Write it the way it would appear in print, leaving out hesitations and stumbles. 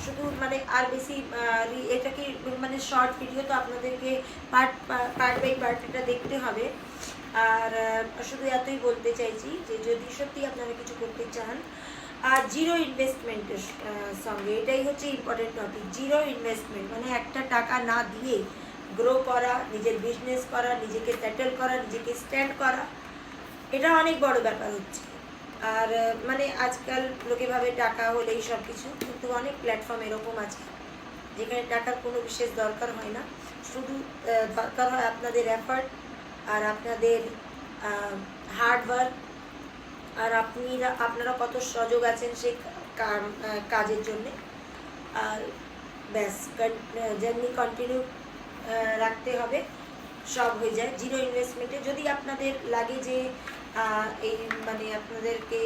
শুধু মানে আর বেশি এটাকে মানে শর্ট ভিডিও তো আপনাদেরকে পার্ট বাই পার্ট এটা দেখতে হবে। আর শুধু এতই বলতে চাইছি যে যদি সত্যি আপনারা কিছু করতে চান, আর জিরো ইনভেস্টমেন্টের সঙ্গে, এটাই হচ্ছে ইম্পর্টেন্ট টপিক। জিরো ইনভেস্টমেন্ট মানে একটা টাকা না দিয়ে গ্রো করা, নিজের বিজনেস করা, নিজেকে সেটেল করা, নিজেকে স্ট্যান্ড করা, এটা অনেক বড় ব্যাপার হচ্ছে। আর মানে আজকাল লোকে ভাবে টাকা হলেই সব কিছু, কিন্তু অনেক প্ল্যাটফর্ম এরকম আছে যেখানে টাকার কোনো বিশেষ দরকার হয় না, শুধু দরকার হয় আপনাদের এফার্ট আর আপনাদের হার্ডওয়ার্ক, আর আপনারা কত সজাগ আছেন সেই কাজের জন্যে। আর ব্যাস, জার্নি কন্টিনিউ রাখতে হবে, সব হয়ে যায় জিরো ইনভেস্টমেন্টে। যদি আপনাদের লাগে যে এই মানে আপনাদেরকে